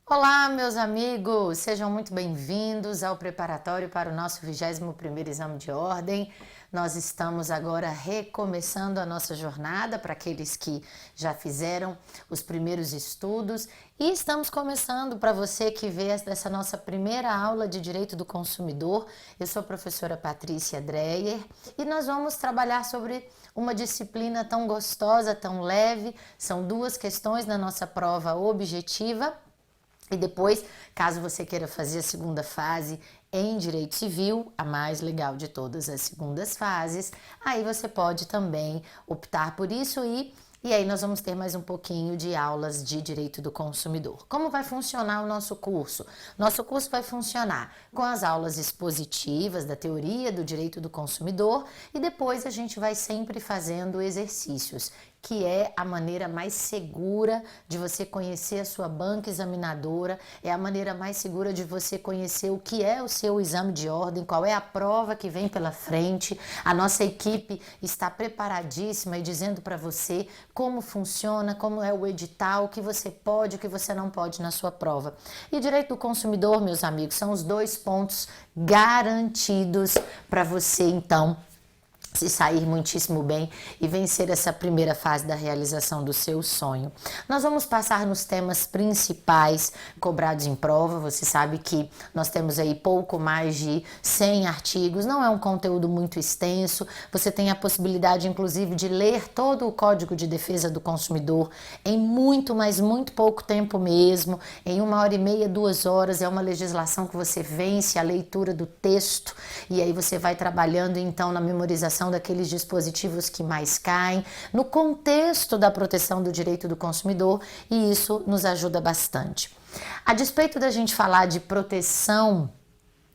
Olá, meus amigos! Sejam muito bem-vindos ao preparatório para o nosso 21º exame de ordem. Nós estamos agora recomeçando a nossa jornada para aqueles que já fizeram os primeiros estudos e estamos começando para você que vê essa nossa primeira aula de Direito do Consumidor. Eu sou a professora Patrícia Dreyer e nós vamos trabalhar sobre uma disciplina tão gostosa, tão leve. São 2 questões na nossa prova objetiva. E depois, caso você queira fazer a segunda fase em Direito Civil, a mais legal de todas as segundas fases, aí você pode também optar por isso e aí nós vamos ter mais um pouquinho de aulas de Direito do Consumidor. Como vai funcionar o nosso curso? Nosso curso vai funcionar com as aulas expositivas da teoria do Direito do Consumidor e depois a gente vai sempre fazendo exercícios, que é a maneira mais segura de você conhecer a sua banca examinadora, é a maneira mais segura de você conhecer o que é o seu exame de ordem, qual é a prova que vem pela frente. A nossa equipe está preparadíssima e dizendo para você como funciona, como é o edital, o que você pode, o que você não pode na sua prova. E direito do consumidor, meus amigos, são os 2 pontos garantidos para você, então, se sair muitíssimo bem e vencer essa primeira fase da realização do seu sonho. Nós vamos passar nos temas principais cobrados em prova. Você sabe que nós temos aí pouco mais de 100 artigos, não é um conteúdo muito extenso. Você tem a possibilidade, inclusive, de ler todo o Código de Defesa do Consumidor em muito, mas muito pouco tempo mesmo, em 1h30, 2 horas. É uma legislação que você vence a leitura do texto e aí você vai trabalhando, então, na memorização daqueles dispositivos que mais caem, no contexto da proteção do direito do consumidor, e isso nos ajuda bastante. A despeito da gente falar de proteção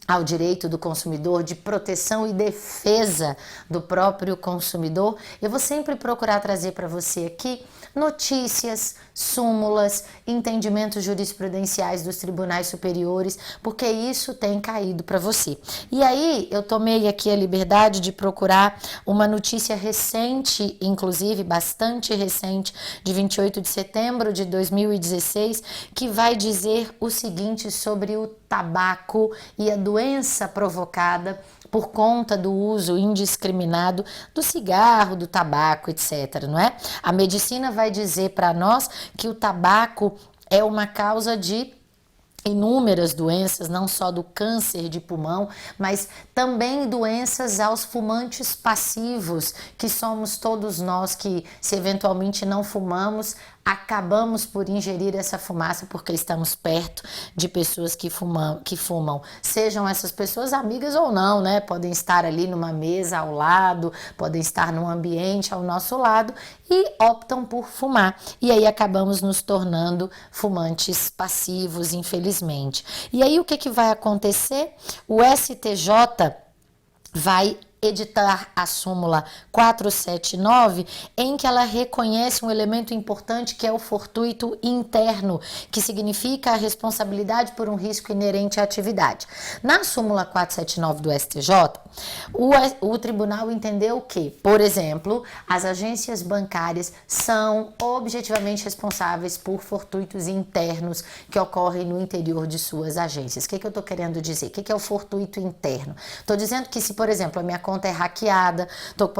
ao direito do consumidor, de proteção e defesa do próprio consumidor, eu vou sempre procurar trazer para você aqui notícias, súmulas, entendimentos jurisprudenciais dos tribunais superiores, porque isso tem caído para você. E aí eu tomei aqui a liberdade de procurar uma notícia recente, inclusive bastante recente, de 28 de setembro de 2016, que vai dizer o seguinte sobre o tabaco e a doença provocada por conta do uso indiscriminado do cigarro, do tabaco, etc., não é? A medicina vai dizer para nós que o tabaco é uma causa de inúmeras doenças, não só do câncer de pulmão, mas também doenças aos fumantes passivos, que somos todos nós que, se eventualmente não fumamos, acabamos por ingerir essa fumaça porque estamos perto de pessoas que fumam, sejam essas pessoas amigas ou não, né? Podem estar ali numa mesa ao lado, podem estar num ambiente ao nosso lado e optam por fumar. E aí acabamos nos tornando fumantes passivos, infelizmente. E aí o que vai acontecer? O STJ vai editar a súmula 479, em que ela reconhece um elemento importante que é o fortuito interno, que significa a responsabilidade por um risco inerente à atividade. Na súmula 479 do STJ, o tribunal entendeu que, por exemplo, as agências bancárias são objetivamente responsáveis por fortuitos internos que ocorrem no interior de suas agências. O que eu estou querendo dizer? O que é o fortuito interno? Estou dizendo que se, por exemplo, a minha conta é hackeada, estou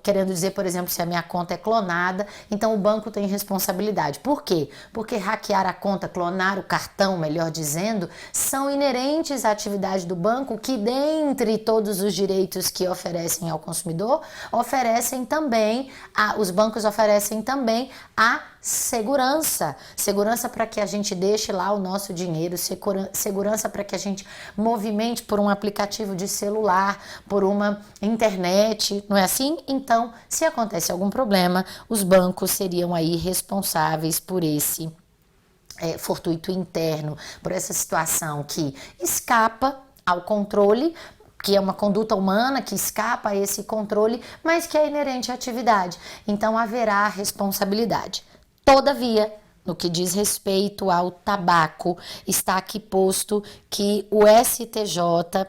querendo dizer, por exemplo, se a minha conta é clonada, então o banco tem responsabilidade. Por quê? Porque hackear a conta, clonar o cartão, melhor dizendo, são inerentes à atividade do banco que, dentre todos os direitos que oferecem ao consumidor, os bancos oferecem também a segurança para que a gente deixe lá o nosso dinheiro, segurança para que a gente movimente por um aplicativo de celular, por uma internet, não é assim? Então, se acontece algum problema, os bancos seriam aí responsáveis por esse fortuito interno, por essa situação que escapa ao controle, que é uma conduta humana que escapa a esse controle, mas que é inerente à atividade. Então, haverá responsabilidade. Todavia, no que diz respeito ao tabaco, está aqui posto que o STJ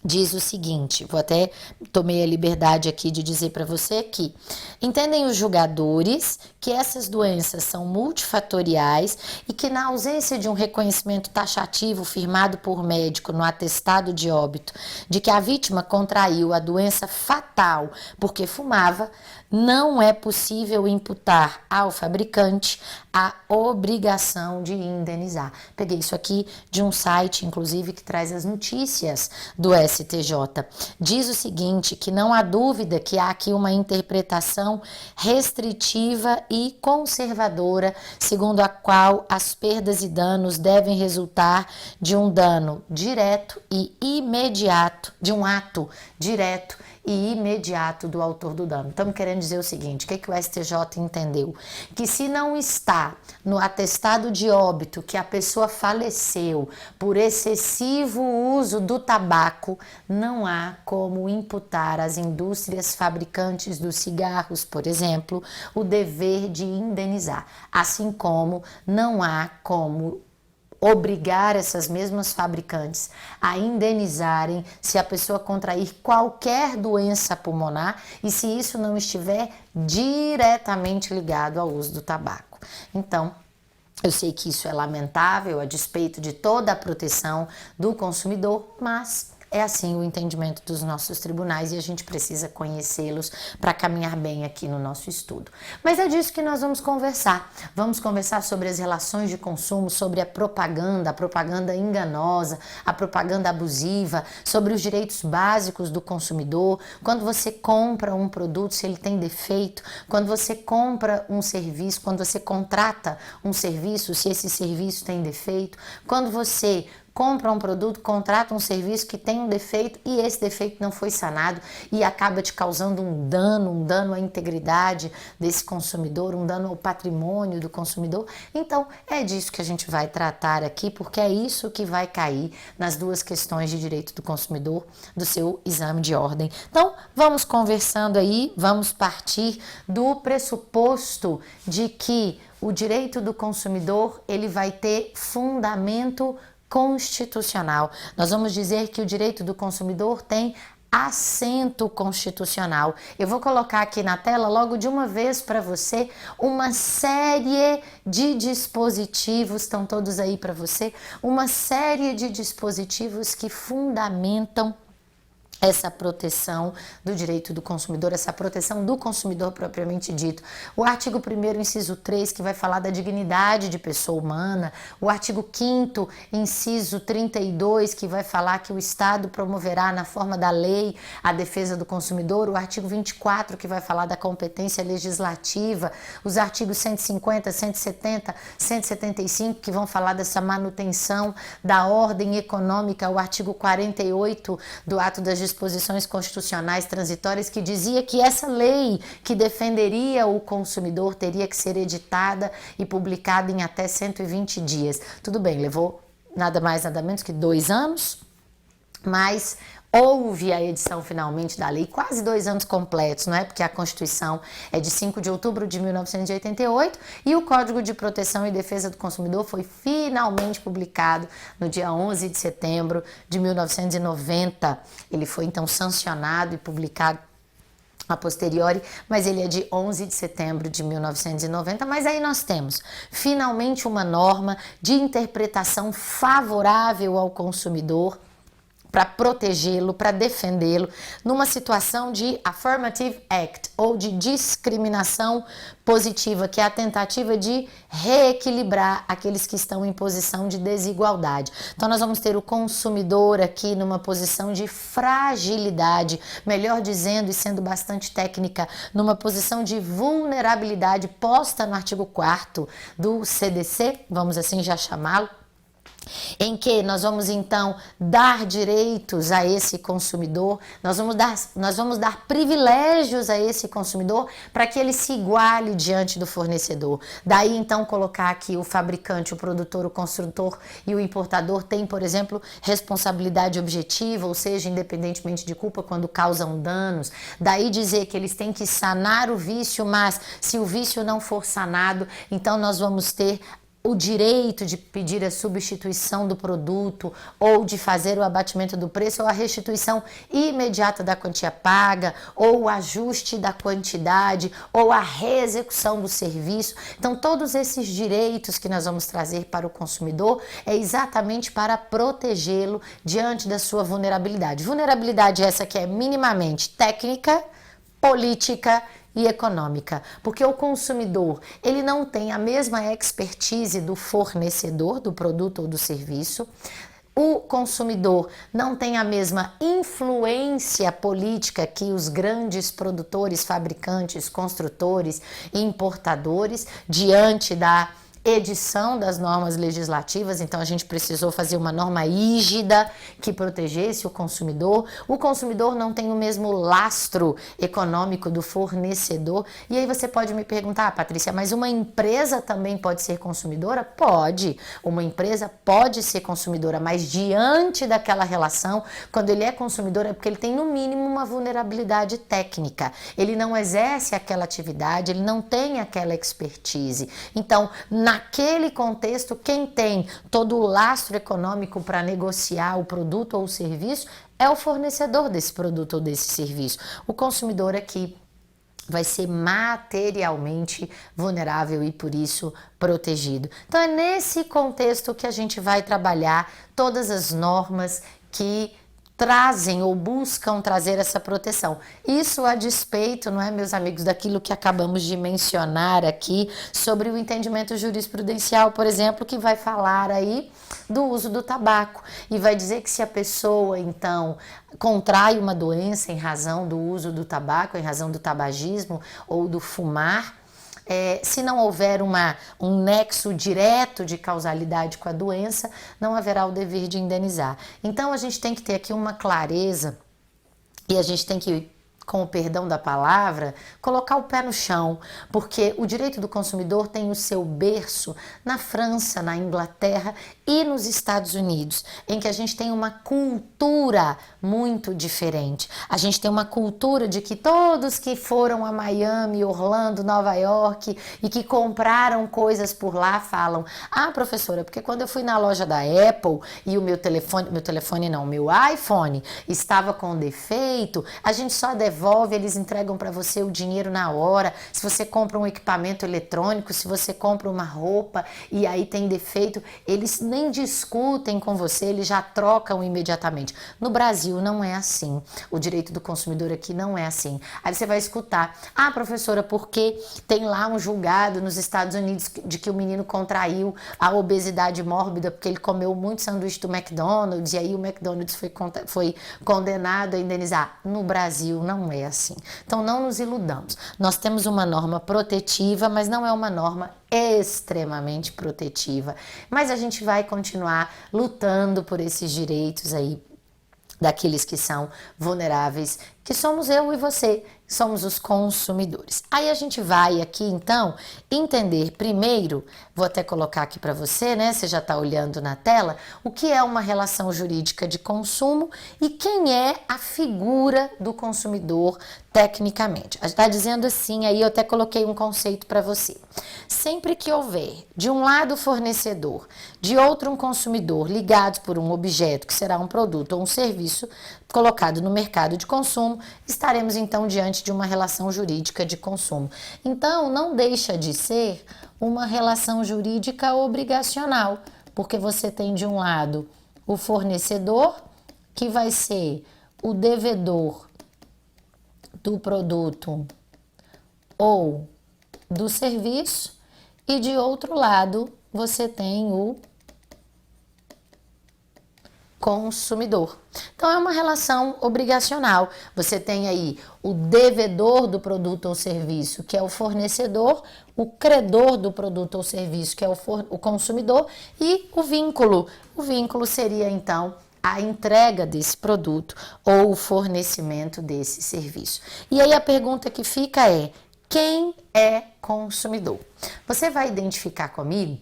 diz o seguinte, vou até tomei a liberdade aqui de dizer para você que entendem os julgadores que essas doenças são multifatoriais e que na ausência de um reconhecimento taxativo firmado por médico no atestado de óbito de que a vítima contraiu a doença fatal porque fumava, não é possível imputar ao fabricante a obrigação de indenizar. Peguei isso aqui de um site, inclusive, que traz as notícias do STJ. Diz o seguinte, que não há dúvida que há aqui uma interpretação restritiva e conservadora, segundo a qual as perdas e danos devem resultar de um dano direto e imediato, de um ato direto e imediato do autor do dano. Estamos querendo dizer o seguinte, o que o STJ entendeu? Que se não está no atestado de óbito que a pessoa faleceu por excessivo uso do tabaco, não há como imputar às indústrias fabricantes dos cigarros, por exemplo, o dever de indenizar, assim como não há como obrigar essas mesmas fabricantes a indenizarem se a pessoa contrair qualquer doença pulmonar e se isso não estiver diretamente ligado ao uso do tabaco. Então, eu sei que isso é lamentável a despeito de toda a proteção do consumidor, mas é assim o entendimento dos nossos tribunais e a gente precisa conhecê-los para caminhar bem aqui no nosso estudo. Mas é disso que nós vamos conversar. Vamos conversar sobre as relações de consumo, sobre a propaganda enganosa, a propaganda abusiva, sobre os direitos básicos do consumidor, quando você compra um produto, se ele tem defeito, quando você compra um serviço, quando você contrata um serviço, se esse serviço tem defeito, quando você compra um produto, contrata um serviço que tem um defeito e esse defeito não foi sanado e acaba te causando um dano à integridade desse consumidor, um dano ao patrimônio do consumidor. Então, é disso que a gente vai tratar aqui, porque é isso que vai cair nas duas questões de direito do consumidor do seu exame de ordem. Então, vamos conversando aí, vamos partir do pressuposto de que o direito do consumidor, ele vai ter fundamento constitucional. Nós vamos dizer que o direito do consumidor tem assento constitucional. Eu vou colocar aqui na tela logo de uma vez para você uma série de dispositivos, estão todos aí para você, uma série de dispositivos que fundamentam essa proteção do direito do consumidor, essa proteção do consumidor propriamente dito. O artigo 1º, inciso 3, que vai falar da dignidade de pessoa humana. O artigo 5º, inciso 32, que vai falar que o Estado promoverá na forma da lei a defesa do consumidor. O artigo 24, que vai falar da competência legislativa. Os artigos 150, 170, 175, que vão falar dessa manutenção da ordem econômica. O artigo 48 do ato das disposições constitucionais transitórias que dizia que essa lei que defenderia o consumidor teria que ser editada e publicada em até 120 dias. Tudo bem, levou nada mais nada menos que 2 anos, mas houve a edição finalmente da lei, quase 2 anos completos, não é? Porque a Constituição é de 5 de outubro de 1988 e o Código de Proteção e Defesa do Consumidor foi finalmente publicado no dia 11 de setembro de 1990. Ele foi então sancionado e publicado a posteriori, mas ele é de 11 de setembro de 1990, mas aí nós temos finalmente uma norma de interpretação favorável ao consumidor, para protegê-lo, para defendê-lo, numa situação de Affirmative Act, ou de discriminação positiva, que é a tentativa de reequilibrar aqueles que estão em posição de desigualdade. Então, nós vamos ter o consumidor aqui numa posição de fragilidade, melhor dizendo, e sendo bastante técnica, numa posição de vulnerabilidade posta no artigo 4º do CDC, vamos assim já chamá-lo, em que nós vamos então dar direitos a esse consumidor, nós vamos dar privilégios a esse consumidor para que ele se iguale diante do fornecedor. Daí então colocar aqui o fabricante, o produtor, o construtor e o importador tem, por exemplo, responsabilidade objetiva, ou seja, independentemente de culpa quando causam danos. Daí dizer que eles têm que sanar o vício, mas se o vício não for sanado, então nós vamos ter o direito de pedir a substituição do produto ou de fazer o abatimento do preço ou a restituição imediata da quantia paga ou o ajuste da quantidade ou a reexecução do serviço. Então, todos esses direitos que nós vamos trazer para o consumidor é exatamente para protegê-lo diante da sua vulnerabilidade. Vulnerabilidade essa que é minimamente técnica, política e econômica, porque o consumidor, ele não tem a mesma expertise do fornecedor do produto ou do serviço. O consumidor não tem a mesma influência política que os grandes produtores, fabricantes, construtores e importadores diante da edição das normas legislativas. Então a gente precisou fazer uma norma rígida que protegesse o consumidor. O consumidor não tem o mesmo lastro econômico do fornecedor. E aí você pode me perguntar, Patrícia, mas uma empresa também pode ser consumidora? Pode. Uma empresa pode ser consumidora, mas diante daquela relação, quando ele é consumidor é porque ele tem no mínimo uma vulnerabilidade técnica. Ele não exerce aquela atividade, ele não tem aquela expertise. Então, naquele contexto, quem tem todo o lastro econômico para negociar o produto ou o serviço é o fornecedor desse produto ou desse serviço. O consumidor aqui vai ser materialmente vulnerável e, por isso, protegido. Então, é nesse contexto que a gente vai trabalhar todas as normas que trazem ou buscam trazer essa proteção. Isso a despeito, não é, meus amigos, daquilo que acabamos de mencionar aqui sobre o entendimento jurisprudencial, por exemplo, que vai falar aí do uso do tabaco e vai dizer que se a pessoa, então, contrai uma doença em razão do uso do tabaco, em razão do tabagismo ou do fumar, se não houver um nexo direto de causalidade com a doença, não haverá o dever de indenizar. Então, a gente tem que ter aqui uma clareza e a gente tem que, com o perdão da palavra, colocar o pé no chão, porque o direito do consumidor tem o seu berço na França, na Inglaterra e nos Estados Unidos, em que a gente tem uma cultura muito diferente. A gente tem uma cultura de que todos que foram a Miami, Orlando, Nova York e que compraram coisas por lá falam: ah, professora, porque quando eu fui na loja da Apple e o meu iPhone estava com defeito, a gente só devolve, eles entregam para você o dinheiro na hora. Se você compra um equipamento eletrônico, se você compra uma roupa e aí tem defeito, eles nem discutem com você, eles já trocam imediatamente. No Brasil não é assim. O direito do consumidor aqui não é assim. Aí você vai escutar: ah, professora, porque tem lá um julgado nos Estados Unidos de que o menino contraiu a obesidade mórbida porque ele comeu muito sanduíche do McDonald's e aí o McDonald's foi condenado a indenizar. No Brasil não é assim. Então não nos iludamos. Nós temos uma norma protetiva, mas não é uma norma extremamente protetiva. Mas a gente vai continuar lutando por esses direitos aí daqueles que são vulneráveis, que somos eu e você, somos os consumidores. Aí a gente vai aqui, então, entender primeiro, vou até colocar aqui para você, né? Você já está olhando na tela, o que é uma relação jurídica de consumo e quem é a figura do consumidor tecnicamente. Está dizendo assim, aí eu até coloquei um conceito para você. Sempre que houver, de um lado o fornecedor, de outro um consumidor, ligados por um objeto, que será um produto ou um serviço colocado no mercado de consumo, estaremos então diante de uma relação jurídica de consumo. Então, não deixa de ser uma relação jurídica obrigacional, porque você tem de um lado o fornecedor, que vai ser o devedor do produto ou do serviço, e de outro lado você tem o consumidor. Então é uma relação obrigacional. Você tem aí o devedor do produto ou serviço, que é o fornecedor, o credor do produto ou serviço, que é o consumidor, e o vínculo. O vínculo seria então a entrega desse produto ou o fornecimento desse serviço. E aí a pergunta que fica é: quem é consumidor? Você vai identificar comigo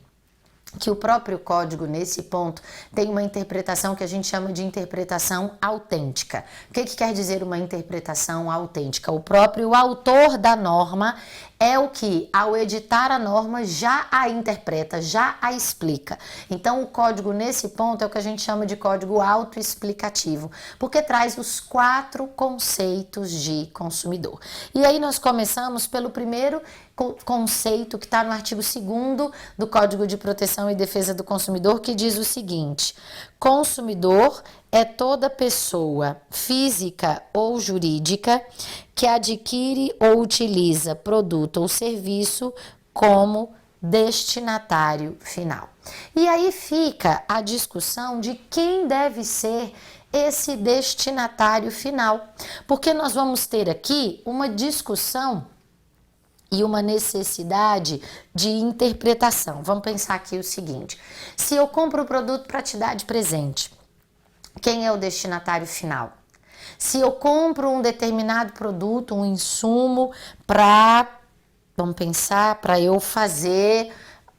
que o próprio código, nesse ponto, tem uma interpretação que a gente chama de interpretação autêntica. O que quer dizer uma interpretação autêntica? O próprio autor da norma é o que, ao editar a norma, já a interpreta, já a explica. Então, o código nesse ponto é o que a gente chama de código autoexplicativo, porque traz os 4 conceitos de consumidor. E aí nós começamos pelo primeiro conceito que está no artigo 2º do Código de Proteção e Defesa do Consumidor, que diz o seguinte: consumidor é toda pessoa física ou jurídica que adquire ou utiliza produto ou serviço como destinatário final. E aí fica a discussão de quem deve ser esse destinatário final, porque nós vamos ter aqui uma discussão e uma necessidade de interpretação. Vamos pensar aqui o seguinte: se eu compro o produto para te dar de presente, quem é o destinatário final? Se eu compro um determinado produto, um insumo vamos pensar, para eu fazer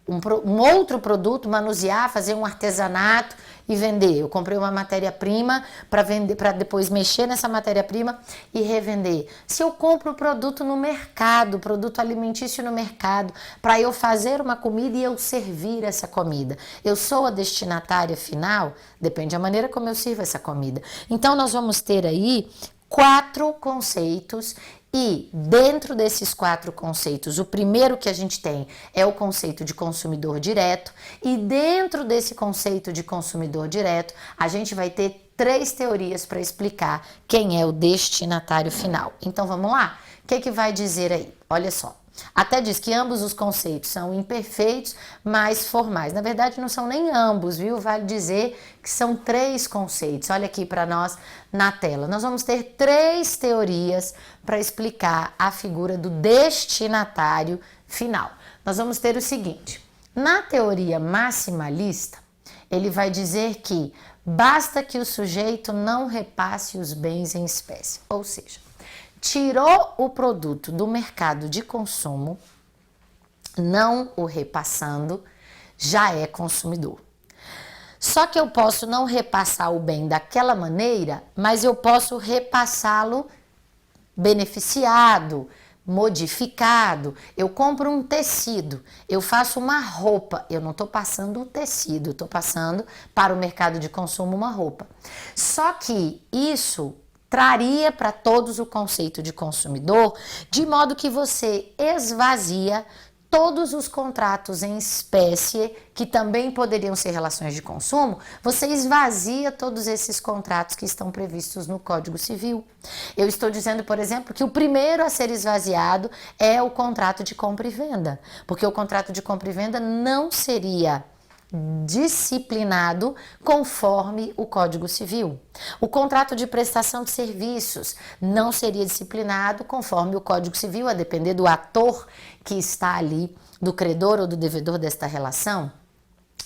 um outro produto, manusear, fazer um artesanato e vender. Eu comprei uma matéria-prima para vender, para depois mexer nessa matéria-prima e revender. Se eu compro o produto no mercado, produto alimentício no mercado, para eu fazer uma comida e eu servir essa comida, eu sou a destinatária final? Depende da maneira como eu sirvo essa comida. Então, nós vamos ter aí 4 conceitos. E dentro desses 4 conceitos, o primeiro que a gente tem é o conceito de consumidor direto, e dentro desse conceito de consumidor direto, a gente vai ter 3 teorias para explicar quem é o destinatário final. Então vamos lá? O que vai dizer aí? Olha só. Até diz que ambos os conceitos são imperfeitos, mas formais. Na verdade, não são nem ambos, viu? Vale dizer que são 3 conceitos. Olha aqui para nós na tela. Nós vamos ter 3 teorias para explicar a figura do destinatário final. Nós vamos ter o seguinte: na teoria maximalista, ele vai dizer que basta que o sujeito não repasse os bens em espécie, ou seja, tirou o produto do mercado de consumo, não o repassando, já é consumidor. Só que eu posso não repassar o bem daquela maneira, mas eu posso repassá-lo beneficiado, modificado. Eu compro um tecido, eu faço uma roupa, eu não estou passando o tecido, eu estou passando para o mercado de consumo uma roupa. Só que isso traria para todos o conceito de consumidor, de modo que você esvazia todos os contratos em espécie, que também poderiam ser relações de consumo, você esvazia todos esses contratos que estão previstos no Código Civil. Eu estou dizendo, por exemplo, que o primeiro a ser esvaziado é o contrato de compra e venda, porque o contrato de compra e venda não seria disciplinado conforme o Código Civil. O contrato de prestação de serviços não seria disciplinado conforme o Código Civil, a depender do ator que está ali, do credor ou do devedor desta relação.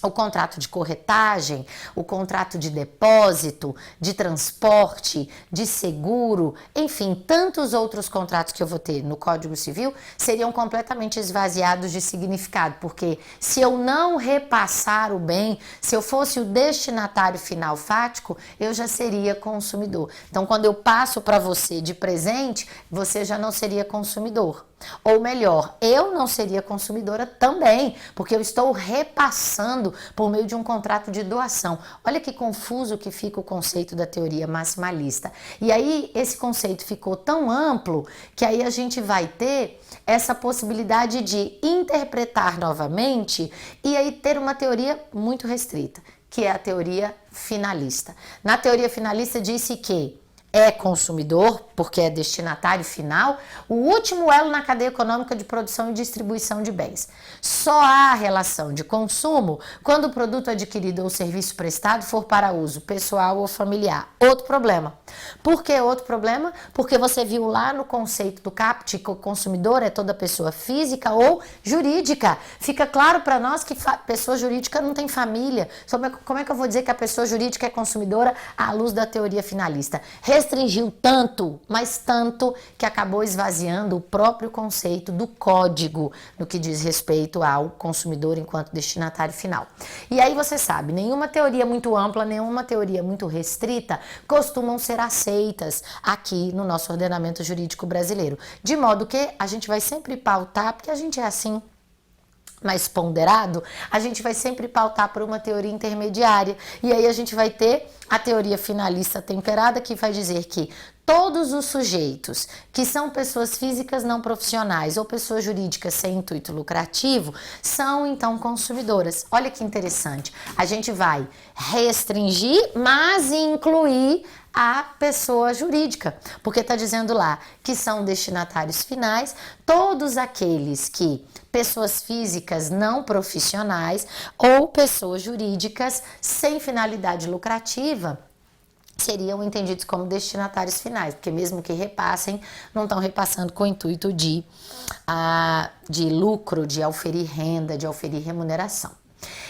O contrato de corretagem, o contrato de depósito, de transporte, de seguro, enfim, tantos outros contratos que eu vou ter no Código Civil seriam completamente esvaziados de significado, porque se eu não repassar o bem, se eu fosse o destinatário final fático, eu já seria consumidor. Então, quando eu passo para você de presente, você já não seria consumidor. Ou melhor, eu não seria consumidora também, porque eu estou repassando por meio de um contrato de doação. Olha que confuso que fica o conceito da teoria maximalista. E aí esse conceito ficou tão amplo que aí a gente vai ter essa possibilidade de interpretar novamente e aí ter uma teoria muito restrita, que é a teoria finalista. Na teoria finalista disse que é consumidor, porque é destinatário final, o último elo na cadeia econômica de produção e distribuição de bens. Só há relação de consumo quando o produto adquirido ou serviço prestado for para uso pessoal ou familiar. Outro problema. Por que outro problema? Porque você viu lá no conceito do CAPT que o consumidor é toda pessoa física ou jurídica. Fica claro para nós que pessoa jurídica não tem família. Como é que eu vou dizer que a pessoa jurídica é consumidora à luz da teoria finalista? Restringiu tanto, mas tanto, que acabou esvaziando o próprio conceito do código no que diz respeito ao consumidor enquanto destinatário final. E aí você sabe, nenhuma teoria muito ampla, nenhuma teoria muito restrita costumam ser aceitas aqui no nosso ordenamento jurídico brasileiro. De modo que a gente vai sempre pautar, porque a gente é assim, mais ponderado, a gente vai sempre pautar por uma teoria intermediária. E aí a gente vai ter a teoria finalista temperada, que vai dizer que todos os sujeitos que são pessoas físicas não profissionais ou pessoas jurídicas sem intuito lucrativo são então consumidoras. Olha que interessante. A gente vai restringir, mas incluir a pessoa jurídica, porque está dizendo lá que são destinatários finais todos aqueles que pessoas físicas não profissionais ou pessoas jurídicas sem finalidade lucrativa seriam entendidos como destinatários finais, porque mesmo que repassem, não estão repassando com o intuito de lucro, de auferir renda, de auferir remuneração.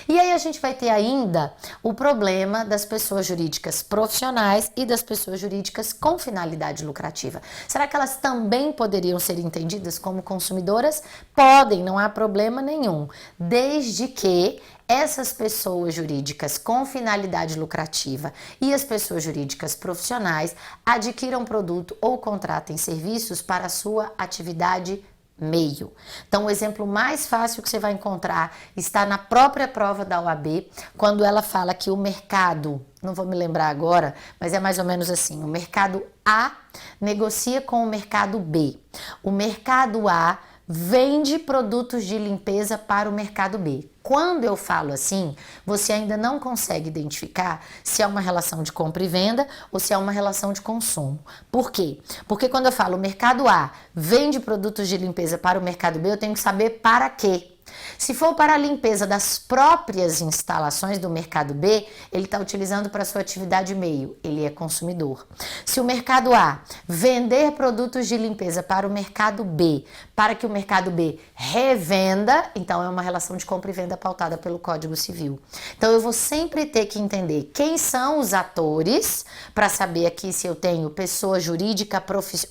E aí a gente vai ter ainda o problema das pessoas jurídicas profissionais e das pessoas jurídicas com finalidade lucrativa. Será que elas também poderiam ser entendidas como consumidoras? Podem, não há problema nenhum, desde que essas pessoas jurídicas com finalidade lucrativa e as pessoas jurídicas profissionais adquiram produto ou contratem serviços para a sua atividade meio. Então, o exemplo mais fácil que você vai encontrar está na própria prova da OAB, quando ela fala que o mercado, não vou me lembrar agora, mas é mais ou menos assim, o mercado A negocia com o mercado B. O mercado A vende produtos de limpeza para o mercado B. Quando eu falo assim, você ainda não consegue identificar se é uma relação de compra e venda ou se é uma relação de consumo. Por quê? Porque quando eu falo o mercado A vende produtos de limpeza para o mercado B, eu tenho que saber para quê. Se for para a limpeza das próprias instalações do mercado B, ele está utilizando para sua atividade meio, ele é consumidor. Se o mercado A vender produtos de limpeza para o mercado B, para que o mercado B revenda, então é uma relação de compra e venda pautada pelo Código Civil. Então eu vou sempre ter que entender quem são os atores, para saber aqui se eu tenho pessoa jurídica,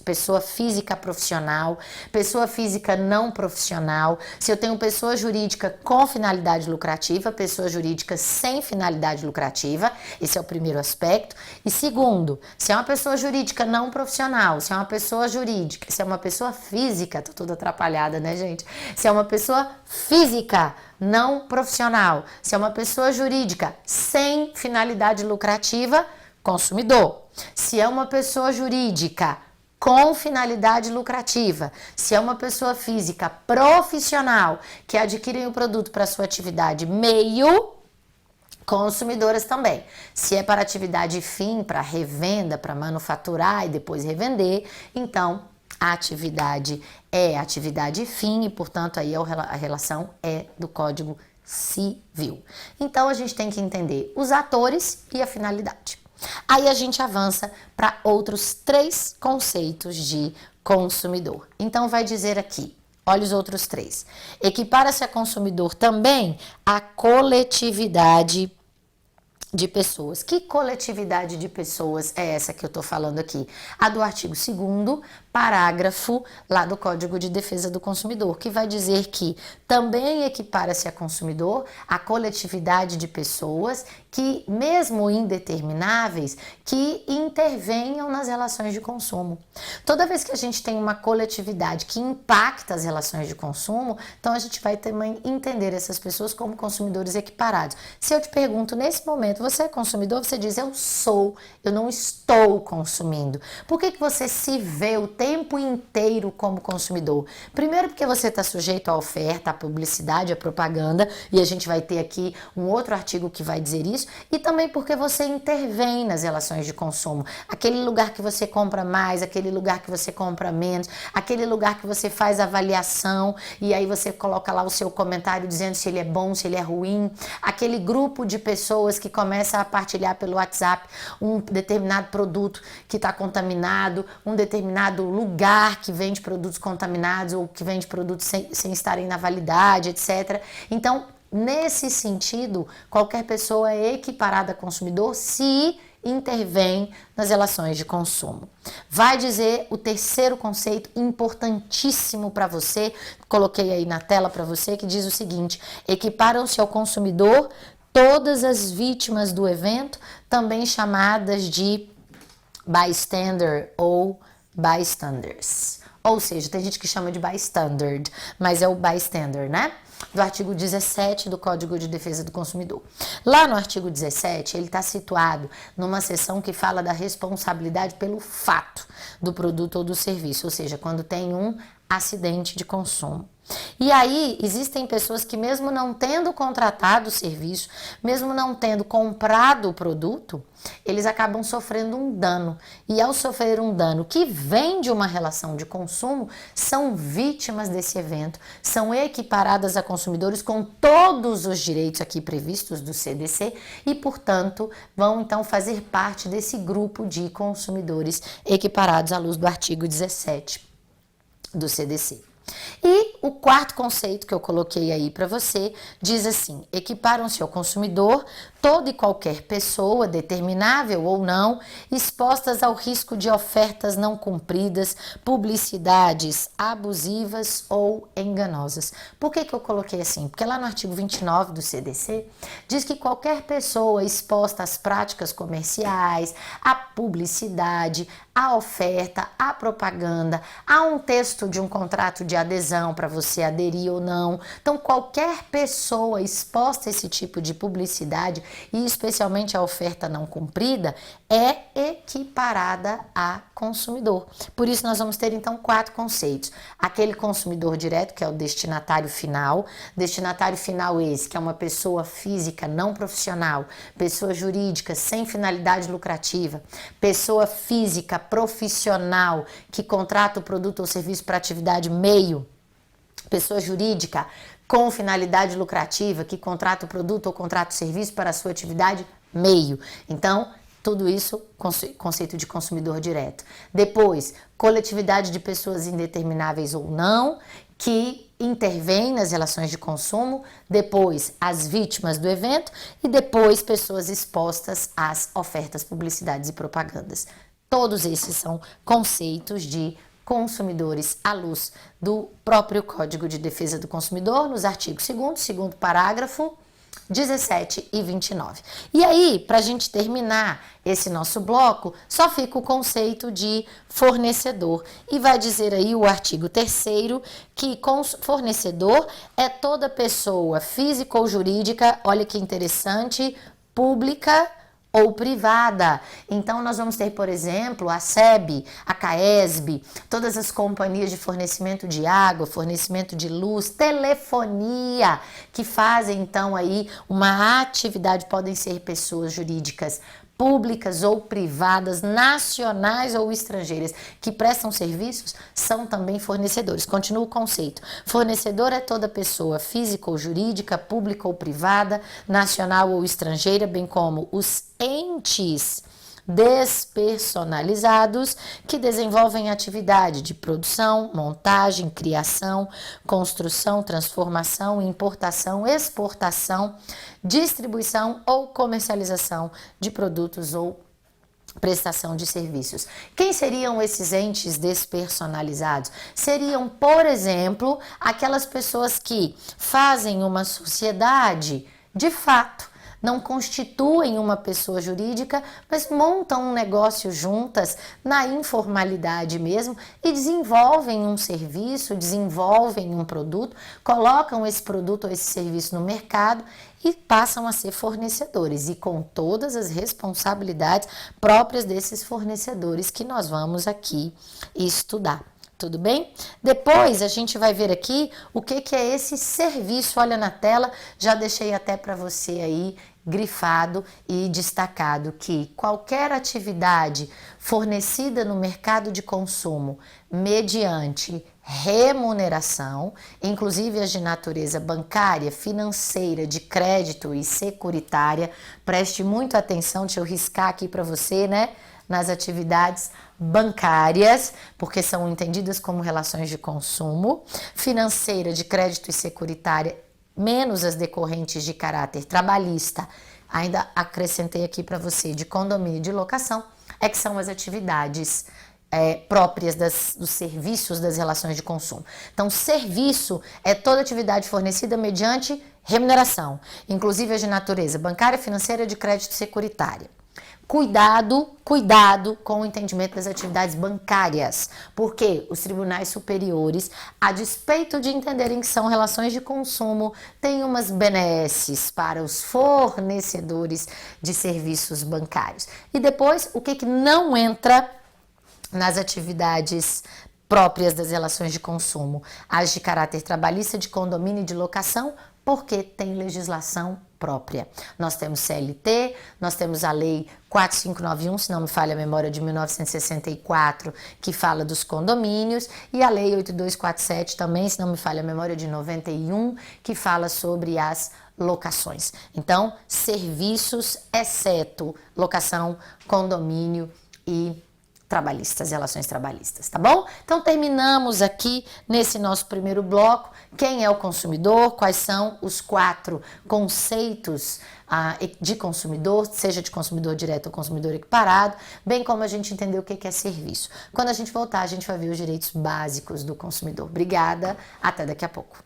pessoa física profissional, pessoa física não profissional, se eu tenho pessoa jurídica com finalidade lucrativa, pessoa jurídica sem finalidade lucrativa, esse é o primeiro aspecto. E segundo, se é uma pessoa jurídica não profissional, se é uma pessoa jurídica, se é uma pessoa física, tô toda atrapalhada, né, gente? Se é uma pessoa física não profissional, se é uma pessoa jurídica sem finalidade lucrativa, consumidor. Se é uma pessoa jurídica com finalidade lucrativa, se é uma pessoa física profissional que adquire o produto para sua atividade meio, consumidoras também. Se é para atividade fim, para revenda, para manufaturar e depois revender, então a atividade é atividade fim e, portanto, aí a relação é do Código Civil. Então a gente tem que entender os atores e a finalidade. Aí a gente avança para outros 3 conceitos de consumidor. Então vai dizer aqui, olha os outros 3. Equipara-se a consumidor também a coletividade de pessoas. Que coletividade de pessoas é essa que eu estou falando aqui? A do artigo 2º, parágrafo lá do Código de Defesa do Consumidor, que vai dizer que também equipara-se a consumidor a coletividade de pessoas que, mesmo indetermináveis, que intervenham nas relações de consumo. Toda vez que a gente tem uma coletividade que impacta as relações de consumo, então a gente vai também entender essas pessoas como consumidores equiparados. Se eu te pergunto nesse momento, você é consumidor? Você diz, eu sou, eu não estou consumindo. Por que você se vê o tempo inteiro como consumidor? Primeiro porque você está sujeito à oferta, à publicidade, à propaganda, e a gente vai ter aqui um outro artigo que vai dizer isso, e também porque você intervém nas relações de consumo. Aquele lugar que você compra mais, aquele lugar que você compra menos, aquele lugar que você faz avaliação, e aí você coloca lá o seu comentário dizendo se ele é bom, se ele é ruim, aquele grupo de pessoas que começa a partilhar pelo WhatsApp um determinado produto que está contaminado, um determinado lugar que vende produtos contaminados ou que vende produtos sem estarem na validade, etc. Então, nesse sentido, qualquer pessoa é equiparada a consumidor se intervém nas relações de consumo. Vai dizer o terceiro conceito importantíssimo para você, coloquei aí na tela para você, que diz o seguinte: equiparam-se ao consumidor todas as vítimas do evento, também chamadas de bystander ou bystanders. Ou seja, tem gente que chama de bystander, mas é o bystander, né? Do artigo 17 do Código de Defesa do Consumidor. Lá no artigo 17, ele está situado numa seção que fala da responsabilidade pelo fato do produto ou do serviço, ou seja, quando tem um acidente de consumo. E aí, existem pessoas que mesmo não tendo contratado o serviço, mesmo não tendo comprado o produto, eles acabam sofrendo um dano. E ao sofrer um dano que vem de uma relação de consumo, são vítimas desse evento, são equiparadas a consumidores com todos os direitos aqui previstos do CDC e, portanto, vão então fazer parte desse grupo de consumidores equiparados à luz do artigo 17 do CDC. E o quarto conceito que eu coloquei aí para você diz assim: equiparam-se ao consumidor toda e qualquer pessoa, determinável ou não, expostas ao risco de ofertas não cumpridas, publicidades abusivas ou enganosas. Por que eu coloquei assim? Porque lá no artigo 29 do CDC diz que qualquer pessoa exposta às práticas comerciais, à publicidade, à oferta, à propaganda, a um texto de um contrato de adesão para você aderir ou não. Então, qualquer pessoa exposta a esse tipo de publicidade e especialmente a oferta não cumprida é equiparada a consumidor. Por isso, nós vamos ter então 4 conceitos. Aquele consumidor direto, que é o destinatário final esse, que é uma pessoa física não profissional, pessoa jurídica sem finalidade lucrativa, pessoa física profissional que contrata o produto ou serviço para atividade meio, pessoa jurídica com finalidade lucrativa que contrata o produto ou contrata o serviço para a sua atividade meio. Então, tudo isso, conceito de consumidor direto. Depois, coletividade de pessoas indetermináveis ou não, que intervém nas relações de consumo. Depois, as vítimas do evento. E depois, pessoas expostas às ofertas, publicidades e propagandas. Todos esses são conceitos de consumidores à luz do próprio Código de Defesa do Consumidor, nos artigos 2º, 2º parágrafo, 17 e 29. E aí, para a gente terminar esse nosso bloco, só fica o conceito de fornecedor. E vai dizer aí o artigo 3º que fornecedor é toda pessoa física ou jurídica, olha que interessante, pública ou privada. Então, nós vamos ter, por exemplo, a SEB, a CAESB, todas as companhias de fornecimento de água, fornecimento de luz, telefonia, que fazem, então, aí uma atividade, podem ser pessoas jurídicas públicas ou privadas, nacionais ou estrangeiras, que prestam serviços, são também fornecedores. Continua o conceito. Fornecedor é toda pessoa física ou jurídica, pública ou privada, nacional ou estrangeira, bem como os entes despersonalizados que desenvolvem atividade de produção, montagem, criação, construção, transformação, importação, exportação, distribuição ou comercialização de produtos ou prestação de serviços. Quem seriam esses entes despersonalizados? Seriam, por exemplo, aquelas pessoas que fazem uma sociedade de fato, não constituem uma pessoa jurídica, mas montam um negócio juntas, na informalidade mesmo, e desenvolvem um serviço, desenvolvem um produto, colocam esse produto ou esse serviço no mercado e passam a ser fornecedores, e com todas as responsabilidades próprias desses fornecedores que nós vamos aqui estudar. Tudo bem? Depois a gente vai ver aqui o que é esse serviço. Olha na tela, já deixei até para você aí grifado e destacado que qualquer atividade fornecida no mercado de consumo mediante remuneração, inclusive as de natureza bancária, financeira, de crédito e securitária, preste muito atenção, deixa eu riscar aqui para você, né? Nas atividades bancárias, porque são entendidas como relações de consumo, financeira, de crédito e securitária, menos as decorrentes de caráter trabalhista, ainda acrescentei aqui para você, de condomínio e de locação, é que são as atividades próprias dos serviços das relações de consumo. Então, serviço é toda atividade fornecida mediante remuneração, inclusive as de natureza bancária, financeira, de crédito e securitária. Cuidado com o entendimento das atividades bancárias, porque os tribunais superiores, a despeito de entenderem que são relações de consumo, têm umas benesses para os fornecedores de serviços bancários. E depois, o que não entra nas atividades próprias das relações de consumo? As de caráter trabalhista, de condomínio e de locação, porque tem legislação própria. Nós temos CLT, nós temos a Lei 4591, se não me falha a memória, de 1964, que fala dos condomínios, e a Lei 8247 também, se não me falha a memória, de 91, que fala sobre as locações. Então, serviços, exceto locação, condomínio e trabalhistas, relações trabalhistas, tá bom? Então terminamos aqui nesse nosso primeiro bloco. Quem é o consumidor? Quais são os 4 conceitos de consumidor, seja de consumidor direto ou consumidor equiparado, bem como a gente entender o que é serviço. Quando a gente voltar, a gente vai ver os direitos básicos do consumidor. Obrigada, até daqui a pouco.